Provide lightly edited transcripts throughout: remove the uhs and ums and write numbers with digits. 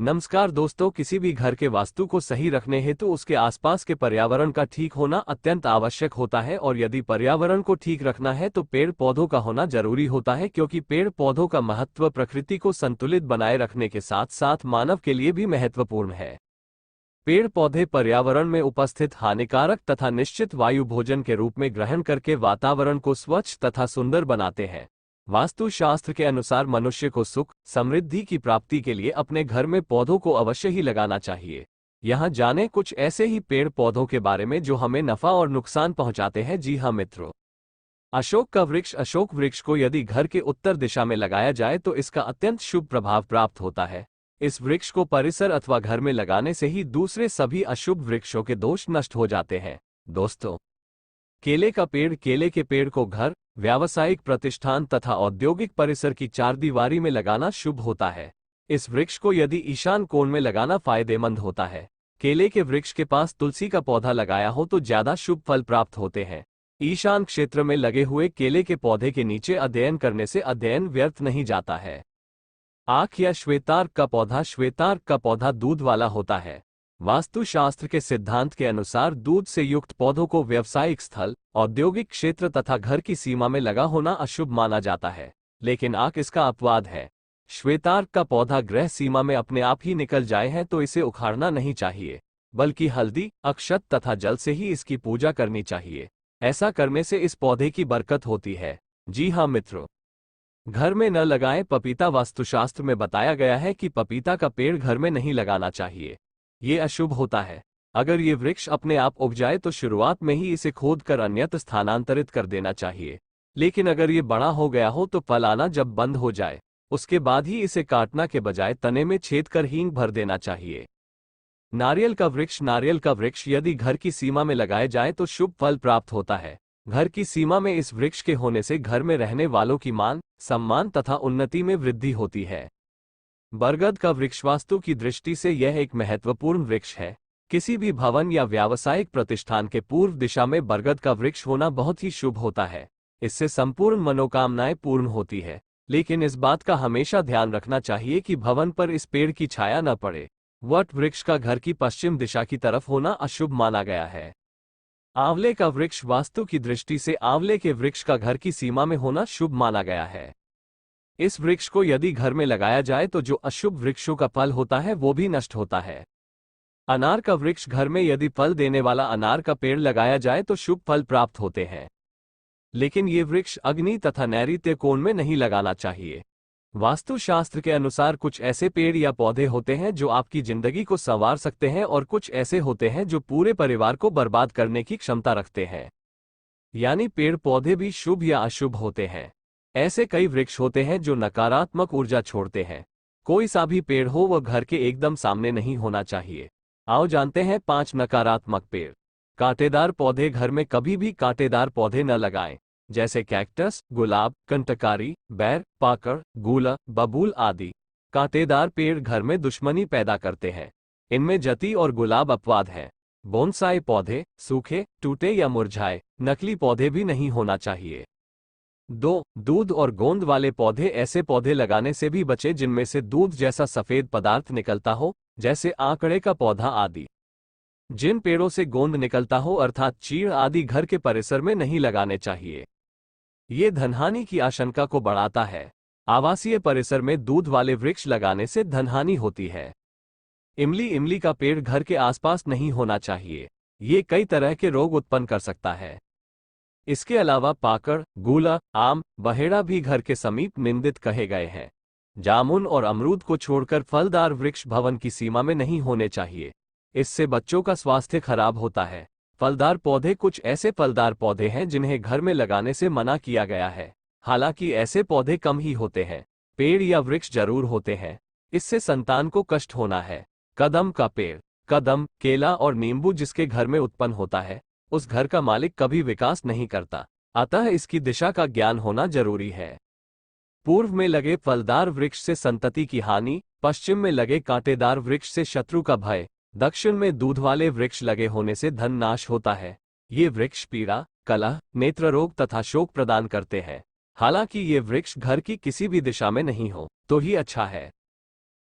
नमस्कार दोस्तों, किसी भी घर के वास्तु को सही रखने हेतु उसके आसपास के पर्यावरण का ठीक होना अत्यंत आवश्यक होता है। और यदि पर्यावरण को ठीक रखना है तो पेड़ पौधों का होना जरूरी होता है, क्योंकि पेड़ पौधों का महत्व प्रकृति को संतुलित बनाए रखने के साथ साथ मानव के लिए भी महत्वपूर्ण है। पेड़ पौधे पर्यावरण में उपस्थित हानिकारक तथा निश्चित वायु भोजन के रूप में ग्रहण करके वातावरण को स्वच्छ तथा सुंदर बनाते हैं। वास्तुशास्त्र के अनुसार मनुष्य को सुख समृद्धि की प्राप्ति के लिए अपने घर में पौधों को अवश्य ही लगाना चाहिए। यहाँ जाने कुछ ऐसे ही पेड़ पौधों के बारे में जो हमें नफा और नुकसान पहुंचाते हैं। जी हाँ मित्रों, अशोक का वृक्ष। अशोक वृक्ष को यदि घर के उत्तर दिशा में लगाया जाए तो इसका अत्यंत शुभ प्रभाव प्राप्त होता है। इस वृक्ष को परिसर अथवा घर में लगाने से ही दूसरे सभी अशुभ वृक्षों के दोष नष्ट हो जाते हैं। दोस्तों, केले का पेड़। केले के पेड़ को घर, व्यावसायिक प्रतिष्ठान तथा औद्योगिक परिसर की चारदीवारी में लगाना शुभ होता है। इस वृक्ष को यदि ईशान कोण में लगाना फायदेमंद होता है। केले के वृक्ष के पास तुलसी का पौधा लगाया हो तो ज्यादा शुभ फल प्राप्त होते हैं। ईशान क्षेत्र में लगे हुए केले के पौधे के नीचे अध्ययन करने से अध्ययन व्यर्थ नहीं जाता है। आख या श्वेतार्क का पौधा। श्वेतार्क का पौधा दूध वाला होता है। वास्तुशास्त्र के सिद्धांत के अनुसार दूध से युक्त पौधों को व्यावसायिक स्थल, औद्योगिक क्षेत्र तथा घर की सीमा में लगा होना अशुभ माना जाता है, लेकिन आख इसका अपवाद है। श्वेतार्क का पौधा गृह सीमा में अपने आप ही निकल जाए है तो इसे उखाड़ना नहीं चाहिए, बल्कि हल्दी, अक्षत तथा जल से ही इसकी पूजा करनी चाहिए। ऐसा करने से इस पौधे की बरकत होती है। जी हाँ मित्रों, घर में न लगाएं पपीता। वास्तुशास्त्र में बताया गया है कि पपीता का पेड़ घर में नहीं लगाना चाहिए, ये अशुभ होता है। अगर ये वृक्ष अपने आप उग जाए तो शुरुआत में ही इसे खोद कर अन्यत्र स्थानांतरित कर देना चाहिए, लेकिन अगर ये बड़ा हो गया हो तो फल आना जब बंद हो जाए उसके बाद ही इसे काटना के बजाय तने में छेद कर हींग भर देना चाहिए। नारियल का वृक्ष। नारियल का वृक्ष यदि घर की सीमा में लगाए जाए तो शुभ फल प्राप्त होता है। घर की सीमा में इस वृक्ष के होने से घर में रहने वालों की मान सम्मान तथा उन्नति में वृद्धि होती है। बरगद का वृक्ष। वास्तु की दृष्टि से यह एक महत्वपूर्ण वृक्ष है। किसी भी भवन या व्यावसायिक प्रतिष्ठान के पूर्व दिशा में बरगद का वृक्ष होना बहुत ही शुभ होता है। इससे संपूर्ण मनोकामनाएं पूर्ण होती है, लेकिन इस बात का हमेशा ध्यान रखना चाहिए कि भवन पर इस पेड़ की छाया न पड़े। वट वृक्ष का घर की पश्चिम दिशा की तरफ होना अशुभ माना गया है। आंवले का वृक्ष। वास्तु की दृष्टि से आंवले के वृक्ष का घर की सीमा में होना शुभ माना गया है। इस वृक्ष को यदि घर में लगाया जाए तो जो अशुभ वृक्षों का फल होता है वो भी नष्ट होता है। अनार का वृक्ष। घर में यदि फल देने वाला अनार का पेड़ लगाया जाए तो शुभ फल प्राप्त होते हैं, लेकिन ये वृक्ष अग्नि तथा नैऋत्य कोण में नहीं लगाना चाहिए। वास्तुशास्त्र के अनुसार कुछ ऐसे पेड़ या पौधे होते हैं जो आपकी जिंदगी को संवार सकते हैं और कुछ ऐसे होते हैं जो पूरे परिवार को बर्बाद करने की क्षमता रखते हैं। यानी पेड़ पौधे भी शुभ या अशुभ होते हैं। ऐसे कई वृक्ष होते हैं जो नकारात्मक ऊर्जा छोड़ते हैं। कोई सा भी पेड़ हो वह घर के एकदम सामने नहीं होना चाहिए। आओ जानते हैं 5 नकारात्मक पेड़। कांटेदार पौधे। घर में कभी भी कांटेदार पौधे न लगाएं, जैसे कैक्टस, गुलाब, कंटकारी, बैर, पाकड़, गूला, बबूल आदि। कांटेदार पेड़ घर में दुश्मनी पैदा करते हैं। इनमें जती और गुलाब अपवाद हैं। बोनसाई पौधे। सूखे, टूटे या मुरझाए नकली पौधे भी नहीं होना चाहिए। 2. दूध और गोंद वाले पौधे। ऐसे पौधे लगाने से भी बचे जिनमें से दूध जैसा सफेद पदार्थ निकलता हो, जैसे आंकड़े का पौधा आदि। जिन पेड़ों से गोंद निकलता हो अर्थात चीड़ आदि घर के परिसर में नहीं लगाने चाहिए। ये धनहानि की आशंका को बढ़ाता है। आवासीय परिसर में दूध वाले वृक्ष लगाने से धनहानि होती है। इमली। इमली का पेड़ घर के आसपास नहीं होना चाहिए, ये कई तरह के रोग उत्पन्न कर सकता है। इसके अलावा पाकड़, गूला, आम, बहेड़ा भी घर के समीप निंदित कहे गए हैं। जामुन और अमरूद को छोड़कर फलदार वृक्ष भवन की सीमा में नहीं होने चाहिए, इससे बच्चों का स्वास्थ्य खराब होता है। फलदार पौधे। कुछ ऐसे फलदार पौधे हैं जिन्हें घर में लगाने से मना किया गया है, हालांकि ऐसे पौधे कम ही होते हैं। पेड़ या वृक्ष जरूर होते हैं, इससे संतान को कष्ट होना है। कदम का पेड़। कदम, केला और नींबू जिसके घर में उत्पन्न होता है उस घर का मालिक कभी विकास नहीं करता, अतः इसकी दिशा का ज्ञान होना जरूरी है। पूर्व में लगे फलदार वृक्ष से संतति की हानि, पश्चिम में लगे कांटेदार वृक्ष से शत्रु का भय, दक्षिण में दूध वाले वृक्ष लगे होने से धन नाश होता है। ये वृक्ष पीड़ा, कलह, नेत्र रोग तथा शोक प्रदान करते हैं। हालांकि ये वृक्ष घर की किसी भी दिशा में नहीं हो तो ही अच्छा है।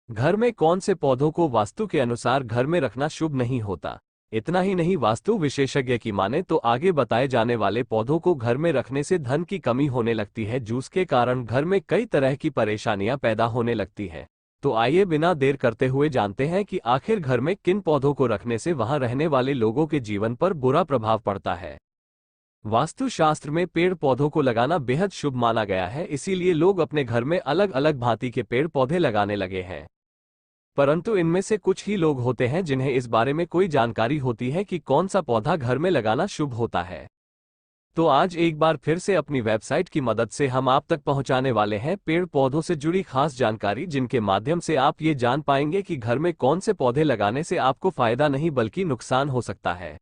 घर में कौन से पौधों को वास्तु के अनुसार घर में रखना शुभ नहीं होता। इतना ही नहीं, वास्तु विशेषज्ञ की माने तो आगे बताए जाने वाले पौधों को घर में रखने से धन की कमी होने लगती है, जिसके कारण घर में कई तरह की परेशानियां पैदा होने लगती है। तो आइए बिना देर करते हुए जानते हैं कि आखिर घर में किन पौधों को रखने से वहां रहने वाले लोगों के जीवन पर बुरा प्रभाव पड़ता है। वास्तु शास्त्र में पेड़ पौधों को लगाना बेहद शुभ माना गया है, इसीलिए लोग अपने घर में अलग अलग भांति के पेड़ पौधे लगाने लगे हैं। परंतु इनमें से कुछ ही लोग होते हैं जिन्हें इस बारे में कोई जानकारी होती है कि कौन सा पौधा घर में लगाना शुभ होता है। तो आज एक बार फिर से अपनी वेबसाइट की मदद से हम आप तक पहुंचाने वाले हैं पेड़ पौधों से जुड़ी खास जानकारी, जिनके माध्यम से आप ये जान पाएंगे कि घर में कौन से पौधे लगाने से आपको फायदा नहीं बल्कि नुकसान हो सकता है।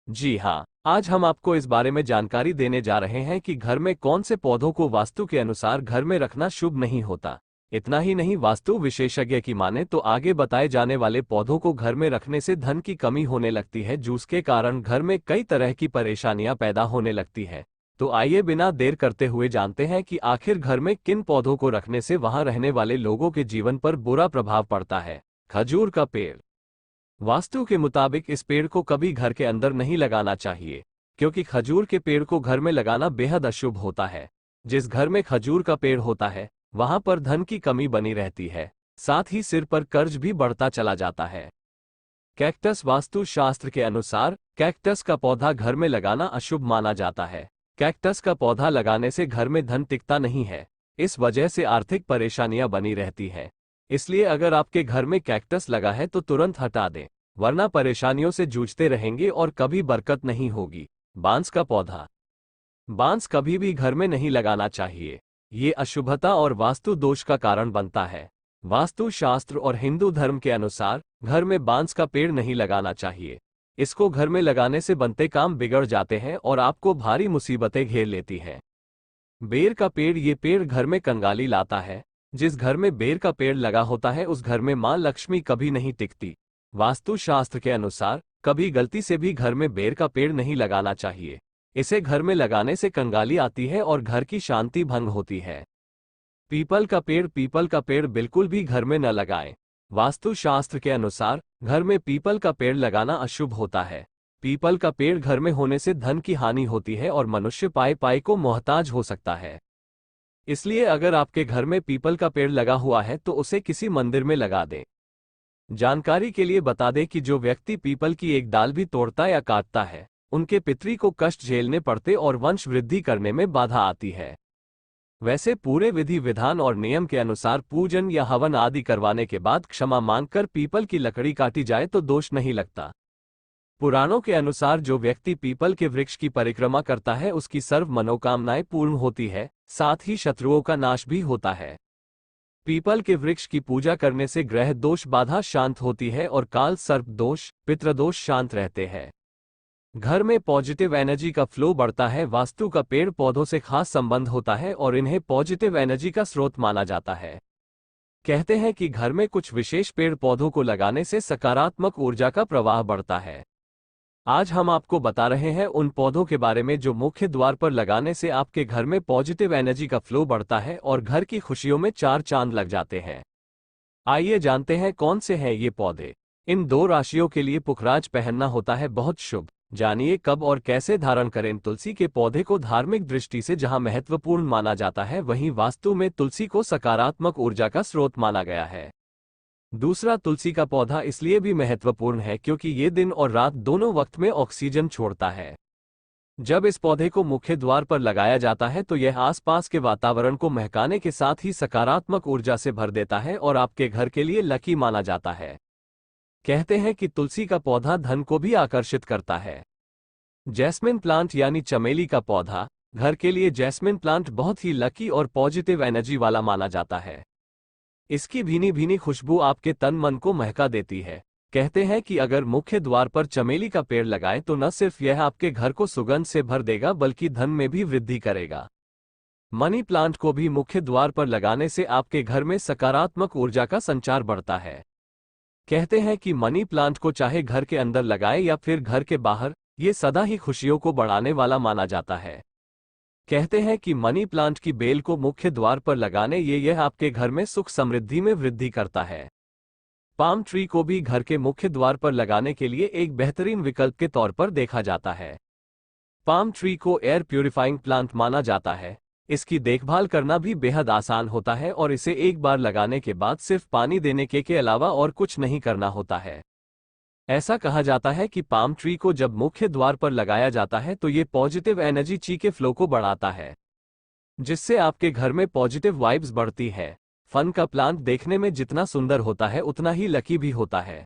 जी हाँ, आज हम आपको इस बारे में जानकारी देने जा रहे हैं कि घर में कौन से पौधों को वास्तु के अनुसार घर में रखना शुभ नहीं होता। इतना ही नहीं, वास्तु विशेषज्ञ की माने तो आगे बताए जाने वाले पौधों को घर में रखने से धन की कमी होने लगती है, जिसके कारण घर में कई तरह की परेशानियां पैदा होने लगती है। तो आइए बिना देर करते हुए जानते हैं कि आखिर घर में किन पौधों को रखने से वहां रहने वाले लोगों के जीवन पर बुरा प्रभाव पड़ता है। खजूर का पेड़। वास्तु के मुताबिक इस पेड़ को कभी घर के अंदर नहीं लगाना चाहिए, क्योंकि खजूर के पेड़ को घर में लगाना बेहद अशुभ होता है। जिस घर में खजूर का पेड़ होता है वहां पर धन की कमी बनी रहती है, साथ ही सिर पर कर्ज भी बढ़ता चला जाता है। कैक्टस। वास्तु शास्त्र के अनुसार कैक्टस का पौधा घर में लगाना अशुभ माना जाता है। कैक्टस का पौधा लगाने से घर में धन टिकता नहीं है, इस वजह से आर्थिक परेशानियां बनी रहती हैं। इसलिए अगर आपके घर में कैक्टस लगा है तो तुरंत हटा दें, वरना परेशानियों से जूझते रहेंगे और कभी बरकत नहीं होगी। बांस का पौधा। बांस कभी भी घर में नहीं लगाना चाहिए, ये अशुभता और वास्तु दोष का कारण बनता है। वास्तु शास्त्र और हिंदू धर्म के अनुसार घर में बांस का पेड़ नहीं लगाना चाहिए। इसको घर में लगाने से बनते काम बिगड़ जाते हैं और आपको भारी मुसीबतें घेर लेती हैं। बेर का पेड़। ये पेड़ घर में कंगाली लाता है। जिस घर में बेर का पेड़ लगा होता है उस घर में मां लक्ष्मी कभी नहीं टिकती। वास्तु शास्त्र के अनुसार कभी गलती से भी घर में बेर का पेड़ नहीं लगाना चाहिए। इसे घर में लगाने से कंगाली आती है और घर की शांति भंग होती है। पीपल का पेड़। पीपल का पेड़ बिल्कुल भी घर में न लगाएं। वास्तु शास्त्र के अनुसार घर में पीपल का पेड़ लगाना अशुभ होता है। पीपल का पेड़ घर में होने से धन की हानि होती है और मनुष्य पाए पाए को मोहताज हो सकता है। इसलिए अगर आपके घर में पीपल का पेड़ लगा हुआ है तो उसे किसी मंदिर में लगा दें। जानकारी के लिए बता दें कि जो व्यक्ति पीपल की एक डाल भी तोड़ता या काटता है उनके पितरी को कष्ट झेलने पड़ते और वंश वृद्धि करने में बाधा आती है। वैसे पूरे विधि विधान और नियम के अनुसार पूजन या हवन आदि करवाने के बाद क्षमा मांगकर पीपल की लकड़ी काटी जाए तो दोष नहीं लगता। पुराणों के अनुसार जो व्यक्ति पीपल के वृक्ष की परिक्रमा करता है उसकी सर्व मनोकामनाएं पूर्ण होती है, साथ ही शत्रुओं का नाश भी होता है। पीपल के वृक्ष की पूजा करने से ग्रह दोष बाधा शांत होती है और काल सर्प दोष पितृदोष शांत रहते हैं। घर में पॉजिटिव एनर्जी का फ्लो बढ़ता है। वास्तु का पेड़ पौधों से खास संबंध होता है और इन्हें पॉजिटिव एनर्जी का स्रोत माना जाता है। कहते हैं कि घर में कुछ विशेष पेड़ पौधों को लगाने से सकारात्मक ऊर्जा का प्रवाह बढ़ता है। आज हम आपको बता रहे हैं उन पौधों के बारे में जो मुख्य द्वार पर लगाने से आपके घर में पॉजिटिव एनर्जी का फ्लो बढ़ता है और घर की खुशियों में चार चांद लग जाते हैं। आइए जानते हैं कौन से हैं ये पौधे। इन दो राशियों के लिए पुखराज पहनना होता है बहुत शुभ। जानिए कब और कैसे धारण करें। तुलसी के पौधे को धार्मिक दृष्टि से जहां महत्वपूर्ण माना जाता है वहीं वास्तु में तुलसी को सकारात्मक ऊर्जा का स्रोत माना गया है। दूसरा, तुलसी का पौधा इसलिए भी महत्वपूर्ण है क्योंकि ये दिन और रात दोनों वक्त में ऑक्सीजन छोड़ता है। जब इस पौधे को मुख्य द्वार पर लगाया जाता है तो यह आसपास के वातावरण को महकाने के साथ ही सकारात्मक ऊर्जा से भर देता है और आपके घर के लिए लकी माना जाता है। कहते हैं कि तुलसी का पौधा धन को भी आकर्षित करता है। जैस्मिन प्लांट यानी चमेली का पौधा। घर के लिए जैस्मिन प्लांट बहुत ही लकी और पॉजिटिव एनर्जी वाला माना जाता है। इसकी भीनी भीनी खुशबू आपके तन मन को महका देती है। कहते हैं कि अगर मुख्य द्वार पर चमेली का पेड़ लगाएं तो न सिर्फ यह आपके घर को सुगंध से भर देगा बल्कि धन में भी वृद्धि करेगा। मनी प्लांट को भी मुख्य द्वार पर लगाने से आपके घर में सकारात्मक ऊर्जा का संचार बढ़ता है। कहते हैं कि मनी प्लांट को चाहे घर के अंदर लगाएं या फिर घर के बाहर, ये सदा ही खुशियों को बढ़ाने वाला माना जाता है। कहते हैं कि मनी प्लांट की बेल को मुख्य द्वार पर लगाने यह आपके घर में सुख समृद्धि में वृद्धि करता है। पाम ट्री को भी घर के मुख्य द्वार पर लगाने के लिए एक बेहतरीन विकल्प के तौर पर देखा जाता है। पाम ट्री को एयर प्यूरिफाइंग प्लांट माना जाता है। इसकी देखभाल करना भी बेहद आसान होता है और इसे एक बार लगाने के बाद सिर्फ पानी देने के अलावा और कुछ नहीं करना होता है। ऐसा कहा जाता है कि पाम ट्री को जब मुख्य द्वार पर लगाया जाता है तो ये पॉजिटिव एनर्जी ची के फ्लो को बढ़ाता है, जिससे आपके घर में पॉजिटिव वाइब्स बढ़ती है। फन का प्लांट देखने में जितना सुंदर होता है उतना ही लकी भी होता है।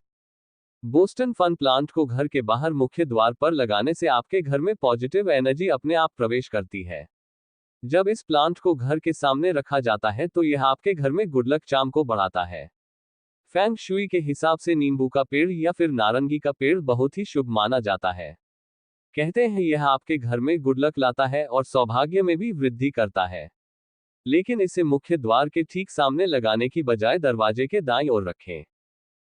बोस्टन फन प्लांट को घर के बाहर मुख्य द्वार पर लगाने से आपके घर में पॉजिटिव एनर्जी अपने आप प्रवेश करती है। जब इस प्लांट को घर के सामने रखा जाता है तो यह आपके घर में गुड लक चार्म को बढ़ाता है। फेंग शुई के हिसाब से नींबू का पेड़ या फिर नारंगी का पेड़ बहुत ही शुभ माना जाता है। कहते हैं यह आपके घर में गुड लक लाता है और सौभाग्य में भी वृद्धि करता है। लेकिन इसे मुख्य द्वार के ठीक सामने लगाने की बजाय दरवाजे के दाईं ओर रखें।